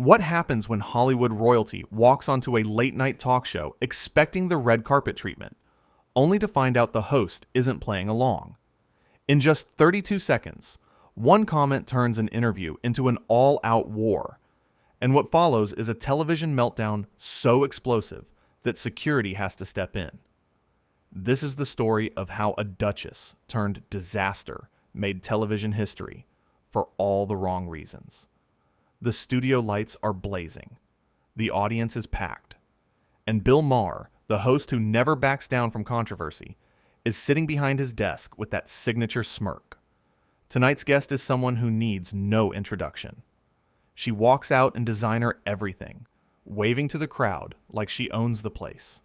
What happens when Hollywood royalty walks onto a late-night talk show expecting the red carpet treatment, only to find out the host isn't playing along? In just 32 seconds, one comment turns an interview into an all-out war, and what follows is a television meltdown so explosive that security has to step in. This is the story of how a duchess turned disaster made television history for all the wrong reasons. The studio lights are blazing, the audience is packed, and Bill Maher, the host who never backs down from controversy, is sitting behind his desk with that signature smirk. Tonight's guest is someone who needs no introduction. She walks out in designer everything, waving to the crowd like she owns the place.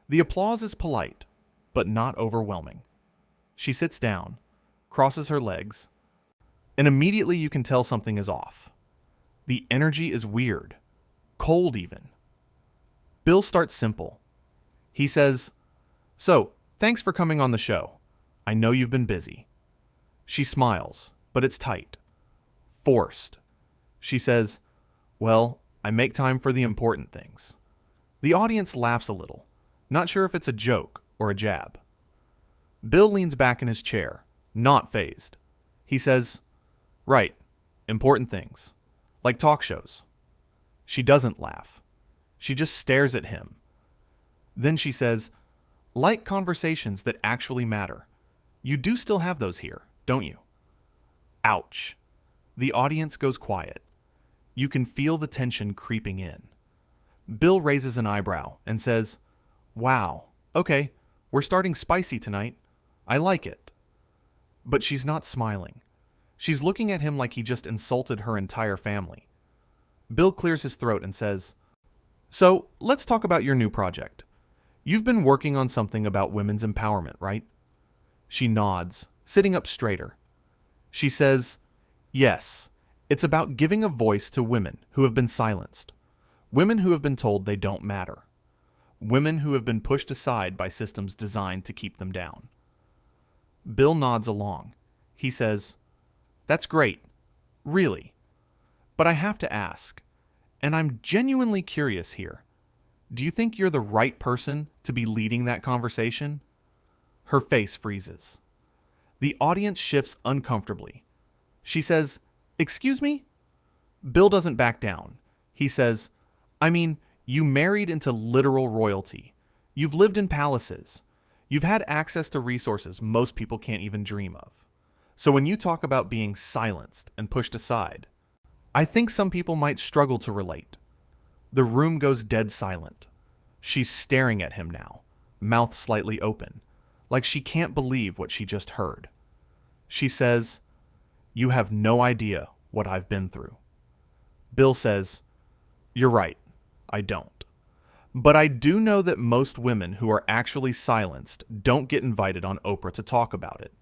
The applause is polite, but not overwhelming. She sits down, crosses her legs, and immediately you can tell something is off. The energy is weird, cold even. Bill starts simple. He says, "So, thanks for coming on the show. I know you've been busy." She smiles, but it's tight. Forced. She says, "Well, I make time for the important things." The audience laughs a little, not sure if it's a joke or a jab. Bill leans back in his chair, not fazed. He says, "Right, important things. Like talk shows." She doesn't laugh. She just stares at him. Then she says, "Like conversations that actually matter. You do still have those here, don't you?" Ouch. The audience goes quiet. You can feel the tension creeping in. Bill raises an eyebrow and says, "Wow, okay, we're starting spicy tonight. I like it." But she's not smiling. She's looking at him like he just insulted her entire family. Bill clears his throat and says, "So, let's talk about your new project. You've been working on something about women's empowerment, right?" She nods, sitting up straighter. She says, "Yes, it's about giving a voice to women who have been silenced. Women who have been told they don't matter. Women who have been pushed aside by systems designed to keep them down." Bill nods along. He says, "That's great. Really. But I have to ask, and I'm genuinely curious here, do you think you're the right person to be leading that conversation?" Her face freezes. The audience shifts uncomfortably. She says, "Excuse me?" Bill doesn't back down. He says, "I mean, you married into literal royalty. You've lived in palaces. You've had access to resources most people can't even dream of. So when you talk about being silenced and pushed aside, I think some people might struggle to relate." The room goes dead silent. She's staring at him now, mouth slightly open, like she can't believe what she just heard. She says, "You have no idea what I've been through." Bill says, "You're right, I don't. But I do know that most women who are actually silenced don't get invited on Oprah to talk about it."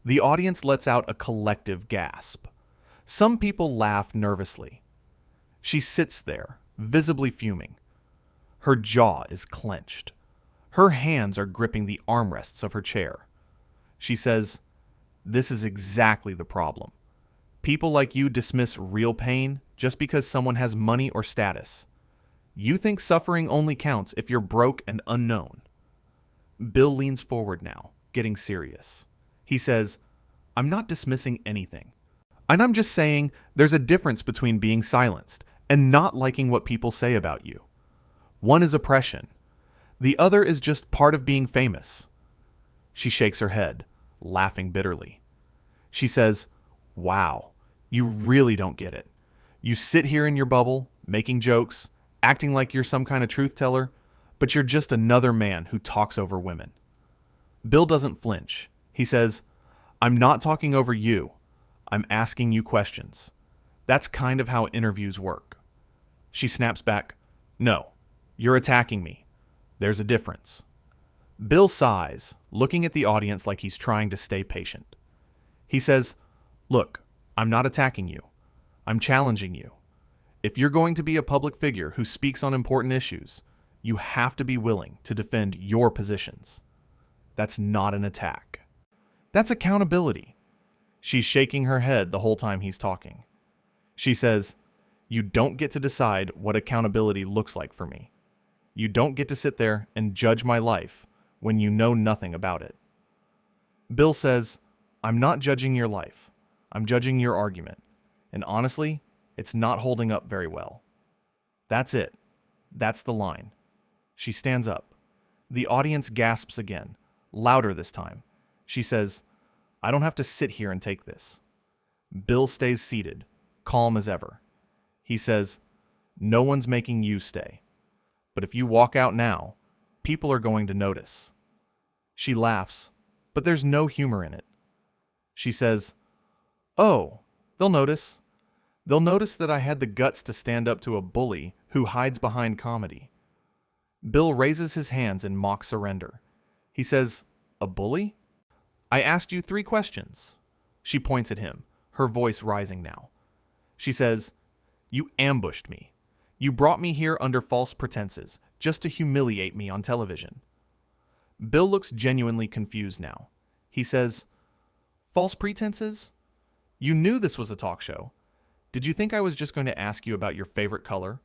The audience lets out a collective gasp. Some people laugh nervously. She sits there, visibly fuming. Her jaw is clenched. Her hands are gripping the armrests of her chair. She says, "This is exactly the problem. People like you dismiss real pain just because someone has money or status. You think suffering only counts if you're broke and unknown." Bill leans forward now, getting serious. He says, "I'm not dismissing anything. And I'm just saying there's a difference between being silenced and not liking what people say about you. One is oppression. The other is just part of being famous." She shakes her head, laughing bitterly. She says, "Wow, you really don't get it. You sit here in your bubble, making jokes, acting like you're some kind of truth teller, but you're just another man who talks over women." Bill doesn't flinch. He says, "I'm not talking over you. I'm asking you questions. That's kind of how interviews work." She snaps back, "No, you're attacking me. There's a difference." Bill sighs, looking at the audience like he's trying to stay patient. He says, "Look, I'm not attacking you. I'm challenging you. If you're going to be a public figure who speaks on important issues, you have to be willing to defend your positions. That's not an attack. That's accountability." She's shaking her head the whole time he's talking. She says, You don't get to decide what accountability looks like for me. You don't get to sit there and judge my life when you know nothing about it. Bill says, I'm not judging your life. I'm judging your argument. And honestly, it's not holding up very well. That's it. That's the line. She stands up. The audience gasps again, louder this time. She says, I don't have to sit here and take this. Bill stays seated, calm as ever. He says, no one's making you stay. But if you walk out now, people are going to notice. She laughs, but there's no humor in it. She says, oh, they'll notice. They'll notice that I had the guts to stand up to a bully who hides behind comedy. Bill raises his hands in mock surrender. He says, a bully? I asked you 3 questions. She points at him, her voice rising now. She says, you ambushed me. You brought me here under false pretenses, just to humiliate me on television. Bill looks genuinely confused now. He says, false pretenses? You knew this was a talk show. Did you think I was just going to ask you about your favorite color?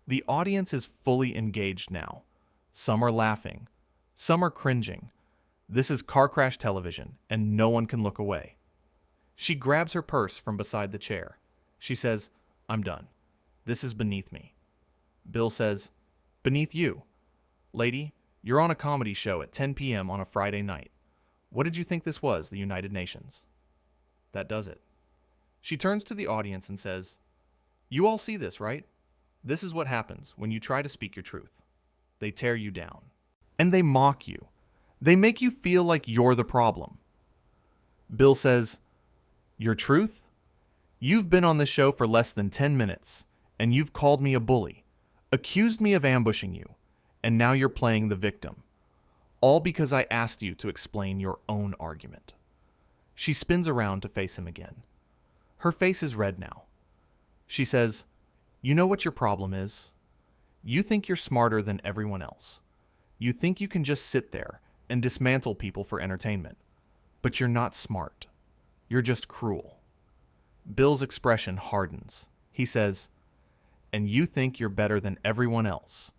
The audience is fully engaged now. Some are laughing. Some are cringing. This is car crash television, and no one can look away. She grabs her purse from beside the chair. She says, I'm done. This is beneath me. Bill says, beneath you. Lady, you're on a comedy show at 10 p.m. on a Friday night. What did you think this was, the United Nations? That does it. She turns to the audience and says, you all see this, right? This is what happens when you try to speak your truth. They tear you down. And they mock you. They make you feel like you're the problem. Bill says, your truth? You've been on this show for less than 10 minutes, and you've called me a bully, accused me of ambushing you, and now you're playing the victim. All because I asked you to explain your own argument. She spins around to face him again. Her face is red now. She says, you know what your problem is? You think you're smarter than everyone else. You think you can just sit there and dismantle people for entertainment. But you're not smart. You're just cruel. Bill's expression hardens. He says, and you think you're better than everyone else.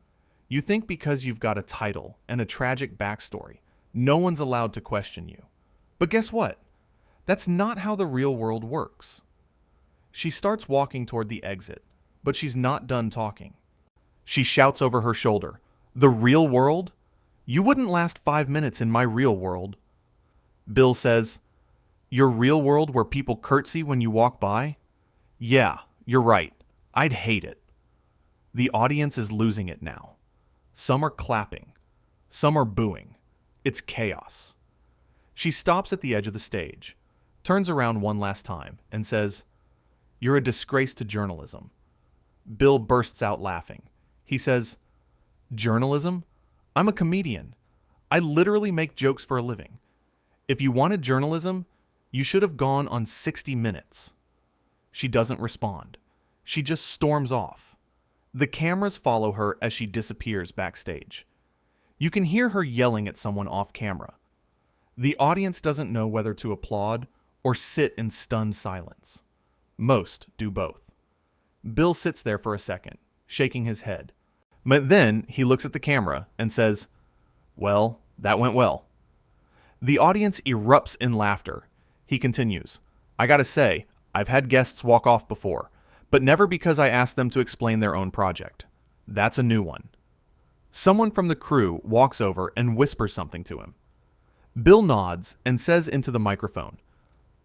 You think because you've got a title and a tragic backstory, no one's allowed to question you. But guess what? That's not how the real world works. She starts walking toward the exit, but she's not done talking. She shouts over her shoulder, the real world? You wouldn't last 5 minutes in my real world. Bill says, your real world where people curtsy when you walk by? Yeah, you're right. I'd hate it. The audience is losing it now. Some are clapping. Some are booing. It's chaos. She stops at the edge of the stage, turns around one last time, and says, you're a disgrace to journalism. Bill bursts out laughing. He says, journalism? I'm a comedian. I literally make jokes for a living. If you wanted journalism, you should have gone on 60 Minutes. She doesn't respond. She just storms off. The cameras follow her as she disappears backstage. You can hear her yelling at someone off camera. The audience doesn't know whether to applaud or sit in stunned silence. Most do both. Bill sits there for a second, shaking his head. But then he looks at the camera and says, well, that went well. The audience erupts in laughter. He continues, I gotta say, I've had guests walk off before, but never because I asked them to explain their own project. That's a new one. Someone from the crew walks over and whispers something to him. Bill nods and says into the microphone,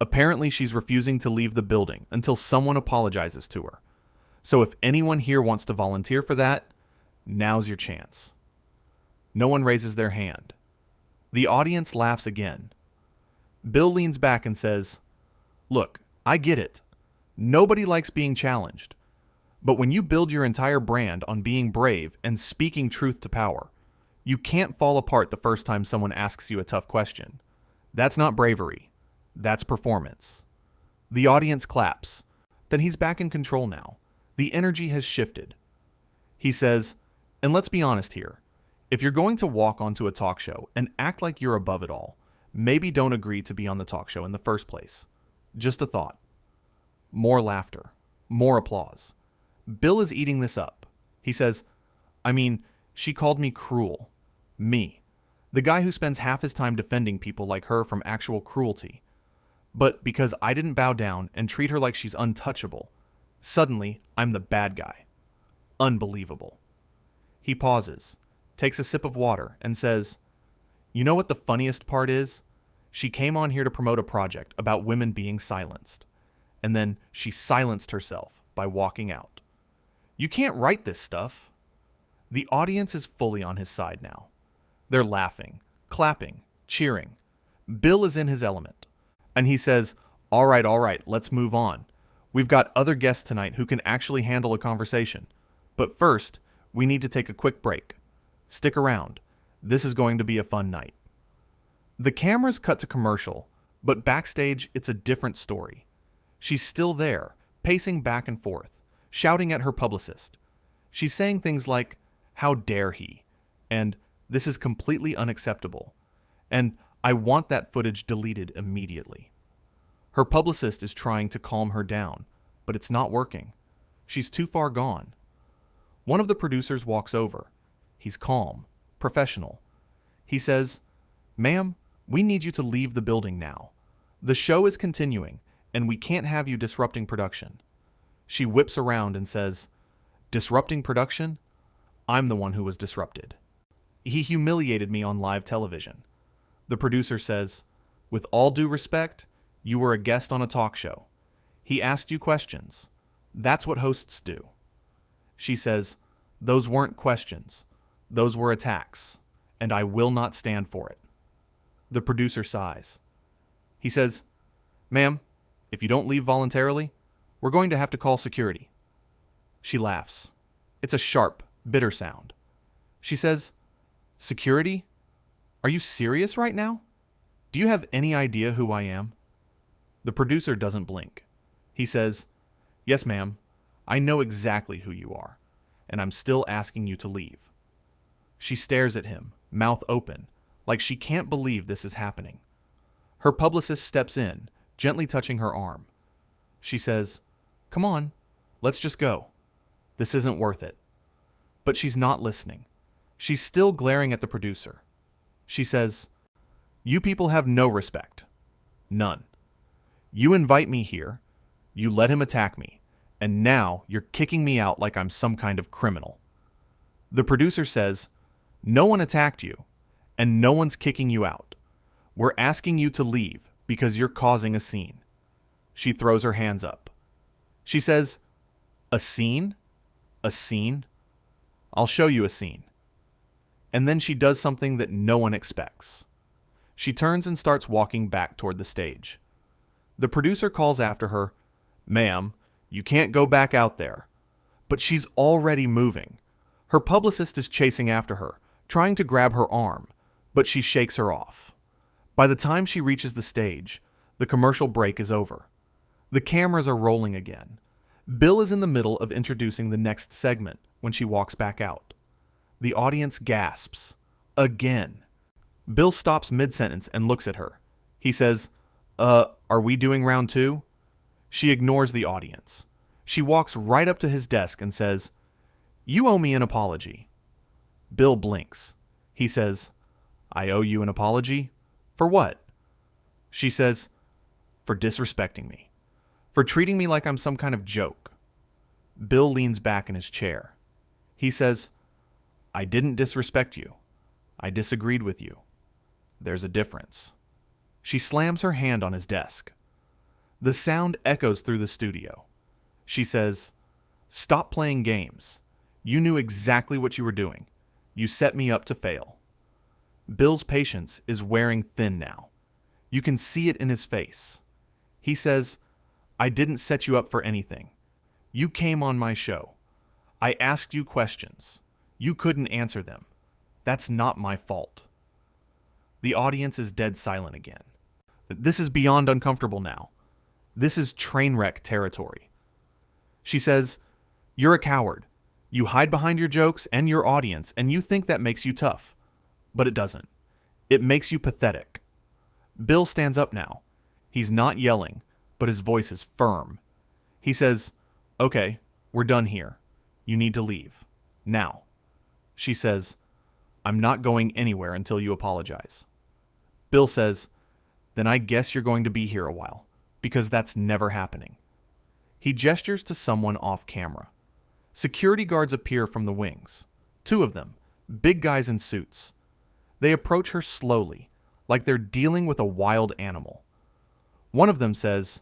apparently she's refusing to leave the building until someone apologizes to her. So if anyone here wants to volunteer for that, now's your chance. No one raises their hand. The audience laughs again. Bill leans back and says, look, I get it. Nobody likes being challenged. But when you build your entire brand on being brave and speaking truth to power, you can't fall apart the first time someone asks you a tough question. That's not bravery. That's performance. The audience claps. Then he's back in control now. The energy has shifted. He says, and let's be honest here. If you're going to walk onto a talk show and act like you're above it all, maybe don't agree to be on the talk show in the first place. Just a thought. More laughter. More applause. Bill is eating this up. He says, I mean, she called me cruel. Me. The guy who spends half his time defending people like her from actual cruelty. But because I didn't bow down and treat her like she's untouchable, suddenly I'm the bad guy. Unbelievable. He pauses, takes a sip of water, and says, you know what the funniest part is? She came on here to promote a project about women being silenced. And then she silenced herself by walking out. You can't write this stuff. The audience is fully on his side now. They're laughing, clapping, cheering. Bill is in his element. And he says, all right, let's move on. We've got other guests tonight who can actually handle a conversation. But first, we need to take a quick break. Stick around. This is going to be a fun night. The cameras cut to commercial, but backstage it's a different story. She's still there, pacing back and forth, shouting at her publicist. She's saying things like, how dare he? And this is completely unacceptable. And I want that footage deleted immediately. Her publicist is trying to calm her down, but it's not working. She's too far gone. One of the producers walks over. He's calm, professional. He says, ma'am, we need you to leave the building now. The show is continuing, and we can't have you disrupting production. She whips around and says, disrupting production? I'm the one who was disrupted. He humiliated me on live television. The producer says, with all due respect, you were a guest on a talk show. He asked you questions. That's what hosts do. She says, those weren't questions. Those were attacks, and I will not stand for it. The producer sighs. He says, ma'am, if you don't leave voluntarily, we're going to have to call security. She laughs. It's a sharp, bitter sound. She says, security? Are you serious right now? Do you have any idea who I am? The producer doesn't blink. He says, yes, ma'am, I know exactly who you are, and I'm still asking you to leave. She stares at him, mouth open, like she can't believe this is happening. Her publicist steps in, gently touching her arm. She says, come on, let's just go. This isn't worth it. But she's not listening. She's still glaring at the producer. She says, you people have no respect. None. You invite me here, you let him attack me, and now you're kicking me out like I'm some kind of criminal. The producer says, no one attacked you, and no one's kicking you out. We're asking you to leave because you're causing a scene. She throws her hands up. She says, a scene? A scene? I'll show you a scene. And then she does something that no one expects. She turns and starts walking back toward the stage. The producer calls after her, ma'am, you can't go back out there. But she's already moving. Her publicist is chasing after her, trying to grab her arm, but she shakes her off. By the time she reaches the stage, the commercial break is over. The cameras are rolling again. Bill is in the middle of introducing the next segment when she walks back out. The audience gasps. Again. Bill stops mid-sentence and looks at her. He says, are we doing round two? She ignores the audience. She walks right up to his desk and says, you owe me an apology. Bill blinks. He says, I owe you an apology? For what? She says, for disrespecting me. For treating me like I'm some kind of joke. Bill leans back in his chair. He says, I didn't disrespect you. I disagreed with you. There's a difference. She slams her hand on his desk. The sound echoes through the studio. She says, stop playing games. You knew exactly what you were doing. You set me up to fail. Bill's patience is wearing thin now. You can see it in his face. He says, I didn't set you up for anything. You came on my show. I asked you questions. You couldn't answer them. That's not my fault. The audience is dead silent again. This is beyond uncomfortable now. This is train wreck territory. She says, you're a coward. You hide behind your jokes and your audience, and you think that makes you tough. But it doesn't. It makes you pathetic. Bill stands up now. He's not yelling, but his voice is firm. He says, okay, "We're done here. You need to leave. Now." She says, "I'm not going anywhere until you apologize." Bill says, "Then I guess you're going to be here a while, because that's never happening." He gestures to someone off camera. Security guards appear from the wings. 2 of them, big guys in suits. They approach her slowly, like they're dealing with a wild animal. One of them says,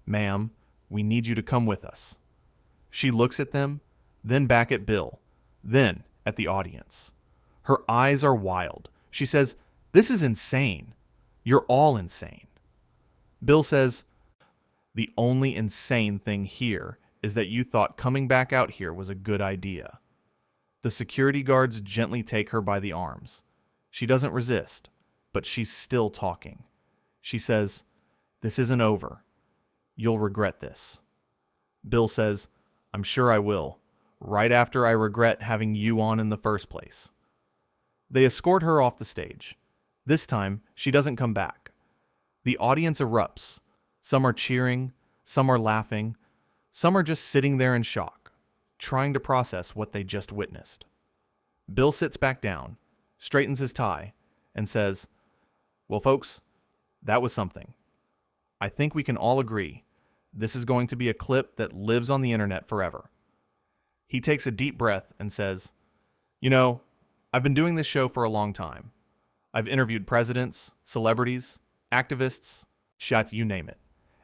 "Ma'am, we need you to come with us." She looks at them, then back at Bill, then at the audience. Her eyes are wild. She says, "This is insane. You're all insane." Bill says, "The only insane thing here is that you thought coming back out here was a good idea." The security guards gently take her by the arms. She doesn't resist, but she's still talking. She says, "This isn't over. You'll regret this." Bill says, "I'm sure I will, right after I regret having you on in the first place." They escort her off the stage. This time, she doesn't come back. The audience erupts. Some are cheering, some are laughing, some are just sitting there in shock, trying to process what they just witnessed. Bill sits back down, straightens his tie, and says, "Well, folks, that was something. I think we can all agree this is going to be a clip that lives on the internet forever." He takes a deep breath and says, "You know, I've been doing this show for a long time. I've interviewed presidents, celebrities, activists, shots, you name it.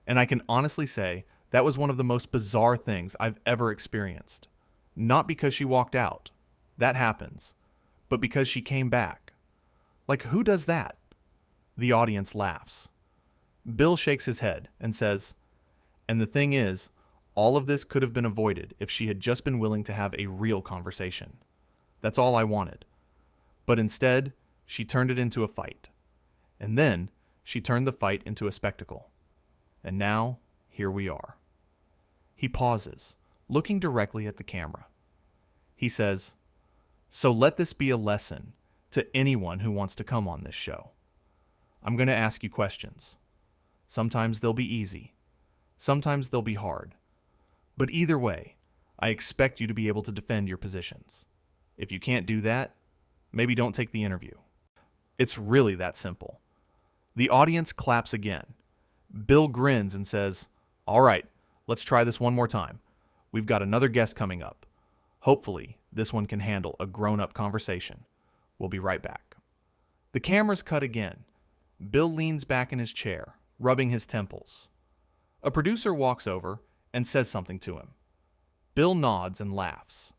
And I can honestly say that was one of the most bizarre things I've ever experienced. Not because she walked out. That happens. But because she came back. Like, who does that?" The audience laughs. Bill shakes his head and says, "And the thing is, all of this could have been avoided if she had just been willing to have a real conversation. That's all I wanted. But instead, she turned it into a fight. And then, she turned the fight into a spectacle. And now, here we are." He pauses, looking directly at the camera. He says, "So let this be a lesson to anyone who wants to come on this show. I'm going to ask you questions. Sometimes they'll be easy. Sometimes they'll be hard. But either way, I expect you to be able to defend your positions. If you can't do that, maybe don't take the interview." It's really that simple. The audience claps again. Bill grins and says, "All right, let's try this one more time. We've got another guest coming up. Hopefully, this one can handle a grown-up conversation. We'll be right back." The cameras cut again. Bill leans back in his chair, rubbing his temples. A producer walks over and says something to him. Bill nods and laughs.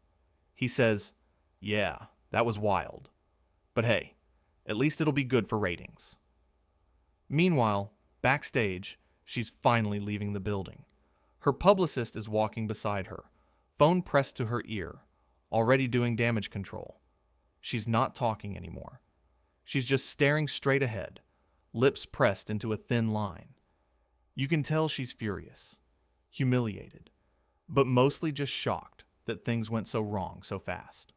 He says, "Yeah, that was wild. But hey, at least it'll be good for ratings." Meanwhile, backstage, she's finally leaving the building. Her publicist is walking beside her, phone pressed to her ear, already doing damage control. She's not talking anymore. She's just staring straight ahead, lips pressed into a thin line. You can tell she's furious, humiliated, but mostly just shocked that things went so wrong so fast.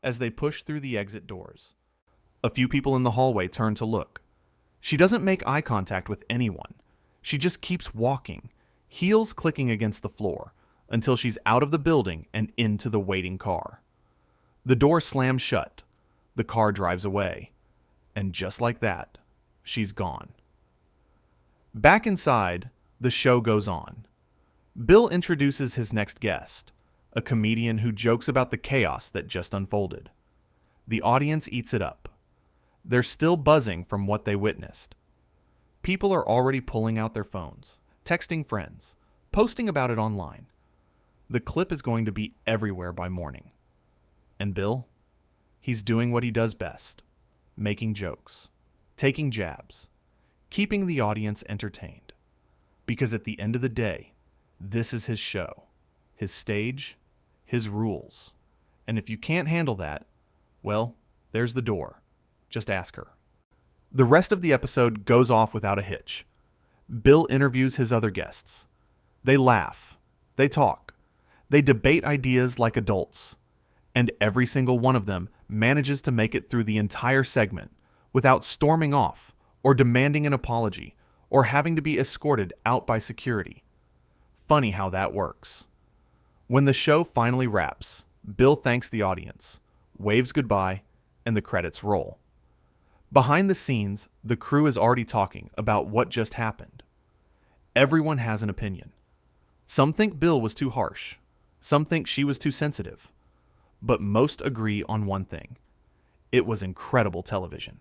As they push through the exit doors, a few people in the hallway turn to look. She doesn't make eye contact with anyone. She just keeps walking, heels clicking against the floor, until she's out of the building and into the waiting car. The door slams shut. The car drives away. And just like that, she's gone. Back inside, the show goes on. Bill introduces his next guest, a comedian who jokes about the chaos that just unfolded. The audience eats it up. They're still buzzing from what they witnessed. People are already pulling out their phones, texting friends, posting about it online. The clip is going to be everywhere by morning. And Bill? He's doing what he does best, making jokes, taking jabs, keeping the audience entertained. Because at the end of the day, this is his show, his stage, his rules. And if you can't handle that, well, there's the door. Just ask her. The rest of the episode goes off without a hitch. Bill interviews his other guests. They laugh. They talk. They debate ideas like adults. And every single one of them manages to make it through the entire segment without storming off or demanding an apology or having to be escorted out by security. Funny how that works. When the show finally wraps, Bill thanks the audience, waves goodbye, and the credits roll. Behind the scenes, the crew is already talking about what just happened. Everyone has an opinion. Some think Bill was too harsh. Some think she was too sensitive. But most agree on one thing. It was incredible television.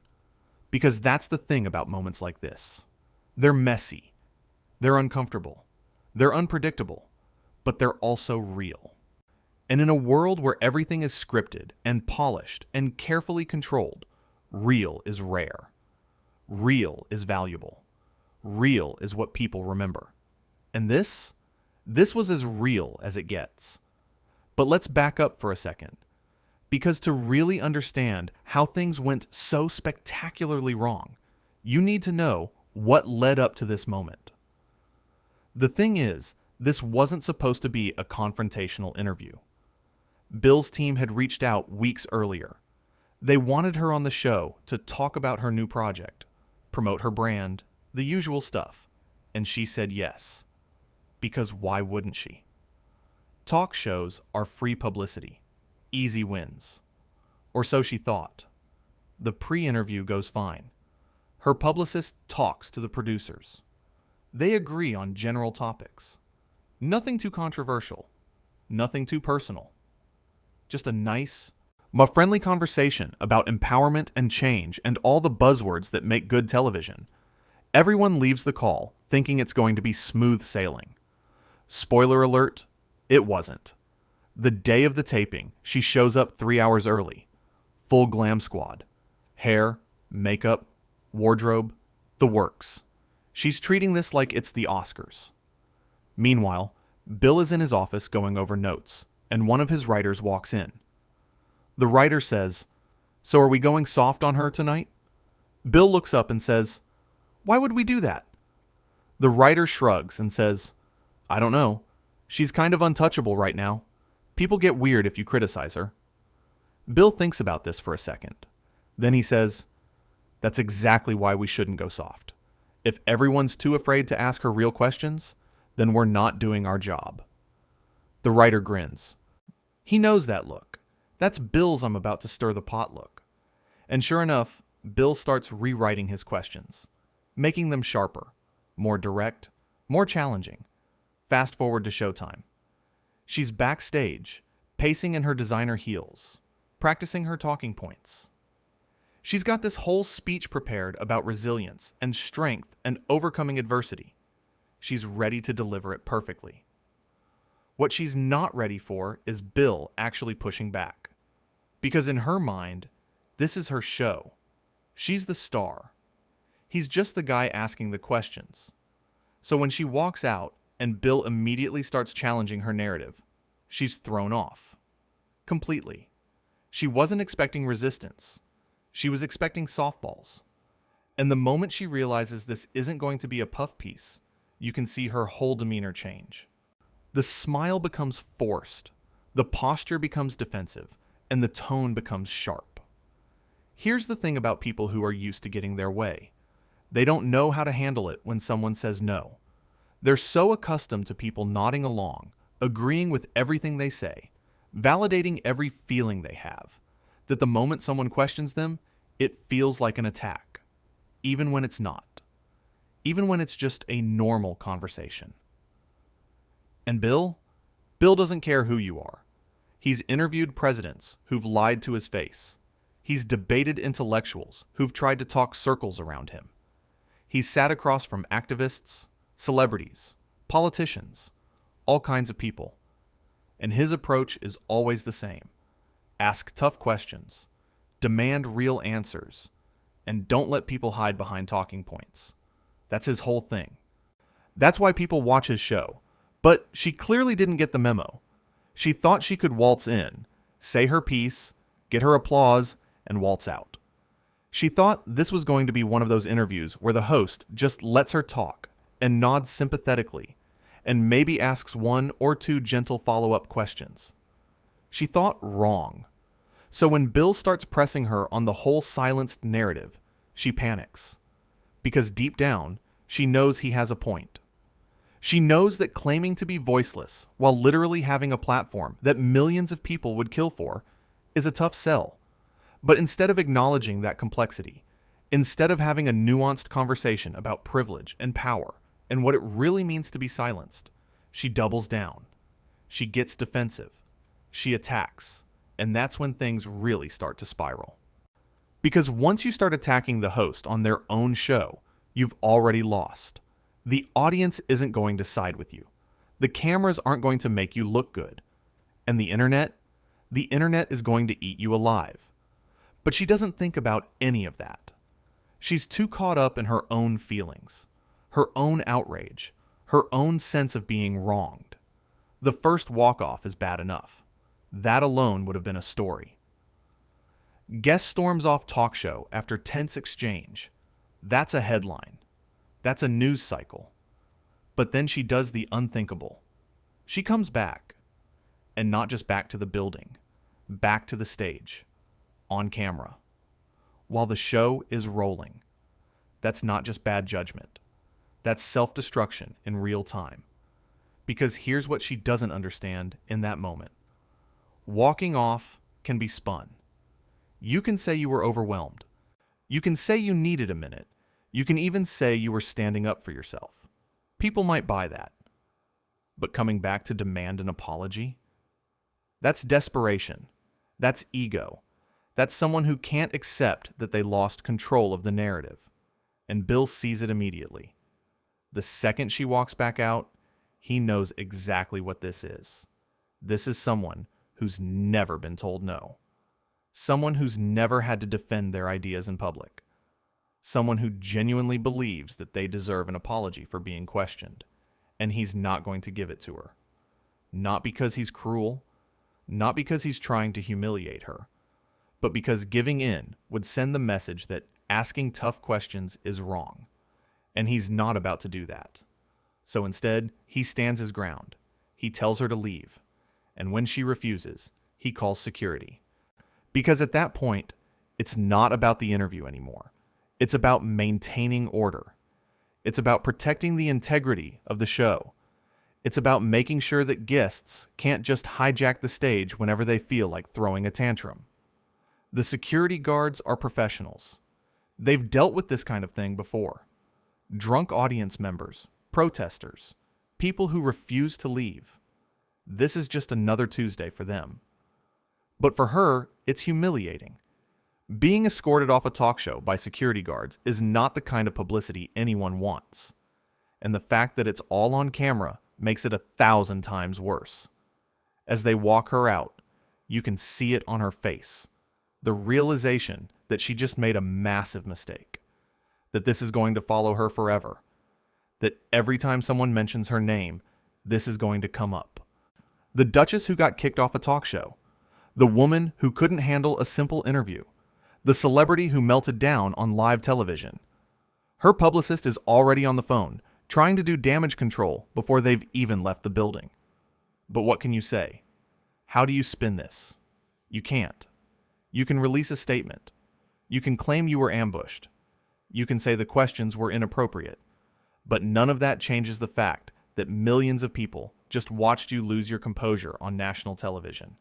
Because that's the thing about moments like this. They're messy. They're uncomfortable. They're unpredictable. But they're also real. And in a world where everything is scripted and polished and carefully controlled, real is rare. Real is valuable. Real is what people remember. And this was as real as it gets. But let's back up for a second. Because to really understand how things went so spectacularly wrong, you need to know what led up to this moment. The thing is, this wasn't supposed to be a confrontational interview. Bill's team had reached out weeks earlier. They wanted her on the show to talk about her new project, promote her brand, the usual stuff, and she said yes. Because why wouldn't she? Talk shows are free publicity, easy wins. Or so she thought. The pre-interview goes fine. Her publicist talks to the producers. They agree on general topics. Nothing too controversial. Nothing too personal. Just a nice, friendly conversation about empowerment and change and all the buzzwords that make good television. Everyone leaves the call thinking it's going to be smooth sailing. Spoiler alert, it wasn't. The day of the taping, she shows up 3 hours early. Full glam squad. Hair, makeup, wardrobe, the works. She's treating this like it's the Oscars. Meanwhile, Bill is in his office going over notes, and one of his writers walks in. The writer says, "So are we going soft on her tonight?" Bill looks up and says, "Why would we do that?" The writer shrugs and says, "I don't know. She's kind of untouchable right now. People get weird if you criticize her." Bill thinks about this for a second. Then he says, "That's exactly why we shouldn't go soft. If everyone's too afraid to ask her real questions, then we're not doing our job." The writer grins. He knows that look. That's Bill's "I'm about to stir the pot" look. And sure enough, Bill starts rewriting his questions, making them sharper, more direct, more challenging. Fast forward to showtime. She's backstage, pacing in her designer heels, practicing her talking points. She's got this whole speech prepared about resilience and strength and overcoming adversity. She's ready to deliver it perfectly. What she's not ready for is Bill actually pushing back. Because in her mind, this is her show. She's the star. He's just the guy asking the questions. So when she walks out and Bill immediately starts challenging her narrative, she's thrown off. Completely. She wasn't expecting resistance. She was expecting softballs. And the moment she realizes this isn't going to be a puff piece, you can see her whole demeanor change. The smile becomes forced, the posture becomes defensive, and the tone becomes sharp. Here's the thing about people who are used to getting their way. They don't know how to handle it when someone says no. They're so accustomed to people nodding along, agreeing with everything they say, validating every feeling they have, that the moment someone questions them, it feels like an attack, even when it's not, even when it's just a normal conversation. And Bill doesn't care who you are. He's interviewed presidents who've lied to his face. He's debated intellectuals who've tried to talk circles around him. He's sat across from activists, celebrities, politicians, all kinds of people. And his approach is always the same. Ask tough questions, demand real answers, and don't let people hide behind talking points. That's his whole thing. That's why people watch his show. But she clearly didn't get the memo. She thought she could waltz in, say her piece, get her applause, and waltz out. She thought this was going to be one of those interviews where the host just lets her talk and nods sympathetically, and maybe asks one or two gentle follow-up questions. She thought wrong. So when Bill starts pressing her on the whole silenced narrative, she panics. Because deep down, she knows he has a point. She knows that claiming to be voiceless while literally having a platform that millions of people would kill for is a tough sell. But instead of acknowledging that complexity, instead of having a nuanced conversation about privilege and power and what it really means to be silenced, she doubles down. She gets defensive. She attacks. And that's when things really start to spiral. Because once you start attacking the host on their own show, you've already lost. The audience isn't going to side with you. The cameras aren't going to make you look good. And the internet is going to eat you alive. But she doesn't think about any of that. She's too caught up in her own feelings, her own outrage, her own sense of being wronged. The first walk-off is bad enough. That alone would have been a story. Guest storms off talk show after tense exchange. That's a headline. That's a news cycle. But then she does the unthinkable. She comes back. And not just back to the building. Back to the stage. On camera. While the show is rolling. That's not just bad judgment. That's self-destruction in real time. Because here's what she doesn't understand in that moment. Walking off can be spun. You can say you were overwhelmed. You can say you needed a minute. You can even say you were standing up for yourself. People might buy that. But coming back to demand an apology? That's desperation. That's ego. That's someone who can't accept that they lost control of the narrative. And Bill sees it immediately. The second she walks back out, he knows exactly what this is. This is someone who's never been told no. Someone who's never had to defend their ideas in public. Someone who genuinely believes that they deserve an apology for being questioned, and he's not going to give it to her. Not because he's cruel, not because he's trying to humiliate her, but because giving in would send the message that asking tough questions is wrong, and he's not about to do that. So instead, he stands his ground. He tells her to leave, and when she refuses, he calls security. Because at that point, it's not about the interview anymore. It's about maintaining order. It's about protecting the integrity of the show. It's about making sure that guests can't just hijack the stage whenever they feel like throwing a tantrum. The security guards are professionals. They've dealt with this kind of thing before. Drunk audience members, protesters, people who refuse to leave. This is just another Tuesday for them. But for her, it's humiliating. Being escorted off a talk show by security guards is not the kind of publicity anyone wants. And the fact that it's all on camera makes it 1,000 times worse. As they walk her out, you can see it on her face. The realization that she just made a massive mistake. That this is going to follow her forever. That every time someone mentions her name, this is going to come up. The duchess who got kicked off a talk show. The woman who couldn't handle a simple interview. The celebrity who melted down on live television. Her publicist is already on the phone, trying to do damage control before they've even left the building. But what can you say? How do you spin this? You can't. You can release a statement. You can claim you were ambushed. You can say the questions were inappropriate. But none of that changes the fact that millions of people just watched you lose your composure on national television.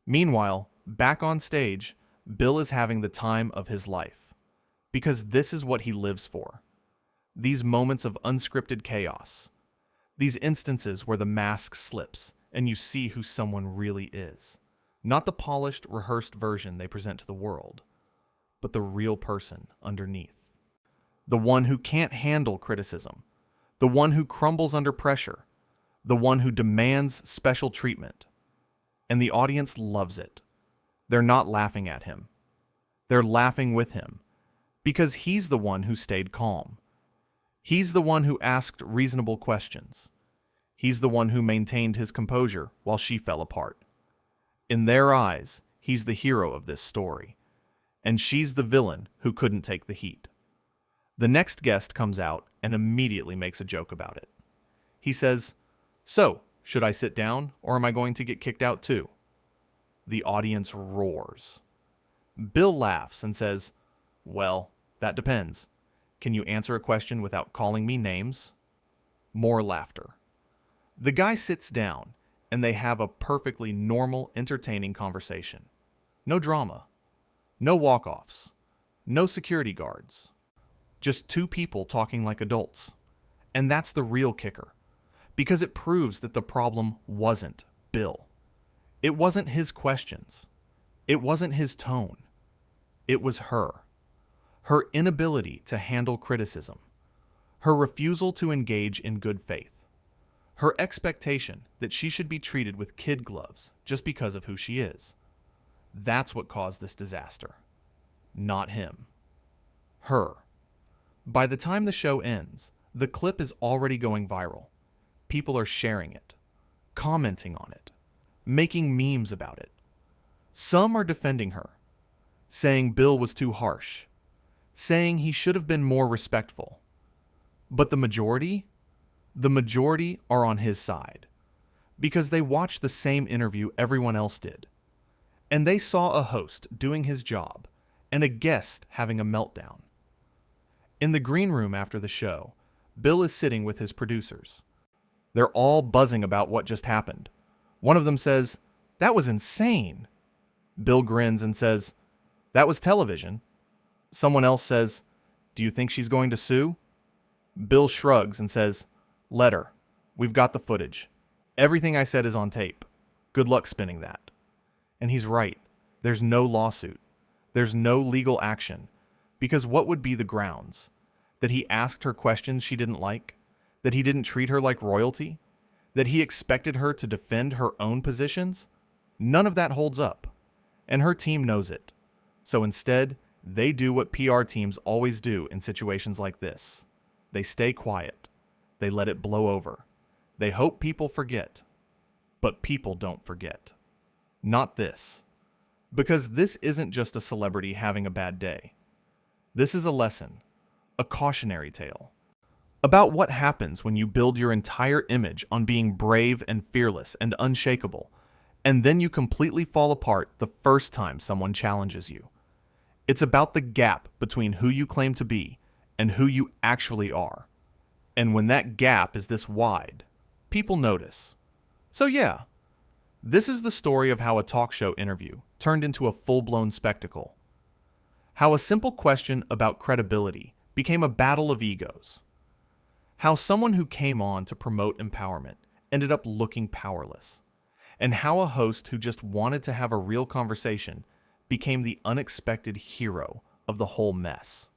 Meanwhile, back on stage, Bill is having the time of his life. Because this is what he lives for. These moments of unscripted chaos. These instances where the mask slips and you see who someone really is. Not the polished, rehearsed version they present to the world, but the real person underneath. The one who can't handle criticism. The one who crumbles under pressure. The one who demands special treatment. And the audience loves it. They're not laughing at him. They're laughing with him. Because he's the one who stayed calm. He's the one who asked reasonable questions. He's the one who maintained his composure while she fell apart. In their eyes, he's the hero of this story. And she's the villain who couldn't take the heat. The next guest comes out and immediately makes a joke about it. He says, "So, should I sit down or am I going to get kicked out too?" The audience roars. Bill laughs and says, "Well, that depends. Can you answer a question without calling me names?" More laughter. The guy sits down, and they have a perfectly normal, entertaining conversation. No drama. No walk-offs. No security guards. Just two people talking like adults. And that's the real kicker, because it proves that the problem wasn't Bill. It wasn't his questions. It wasn't his tone. It was her. Her inability to handle criticism. Her refusal to engage in good faith. Her expectation that she should be treated with kid gloves just because of who she is. That's what caused this disaster. Not him. Her. By the time the show ends, the clip is already going viral. People are sharing it, commenting on it, making memes about it. Some are defending her, saying Bill was too harsh, saying he should have been more respectful. But the majority are on his side, because they watched the same interview everyone else did. And they saw a host doing his job and a guest having a meltdown. In the green room after the show, Bill is sitting with his producers. They're all buzzing about what just happened. One of them says, "That was insane." Bill grins and says, "That was television." Someone else says, "Do you think she's going to sue?" Bill shrugs and says, "Let her. We've got the footage. Everything I said is on tape. Good luck spinning that." And he's right. There's no lawsuit. There's no legal action. Because what would be the grounds? That he asked her questions she didn't like? That he didn't treat her like royalty? That he expected her to defend her own positions? None of that holds up. And her team knows it. So instead, they do what PR teams always do in situations like this. They stay quiet. They let it blow over. They hope people forget. But people don't forget. Not this. Because this isn't just a celebrity having a bad day. This is a lesson, a cautionary tale, about what happens when you build your entire image on being brave and fearless and unshakable, and then you completely fall apart the first time someone challenges you. It's about the gap between who you claim to be and who you actually are. And when that gap is this wide, people notice. So yeah, this is the story of how a talk show interview turned into a full-blown spectacle. How a simple question about credibility became a battle of egos. How someone who came on to promote empowerment ended up looking powerless. And how a host who just wanted to have a real conversation became the unexpected hero of the whole mess.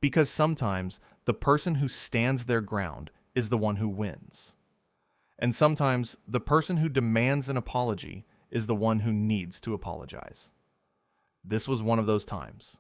Because sometimes the person who stands their ground is the one who wins. And sometimes the person who demands an apology is the one who needs to apologize. This was one of those times.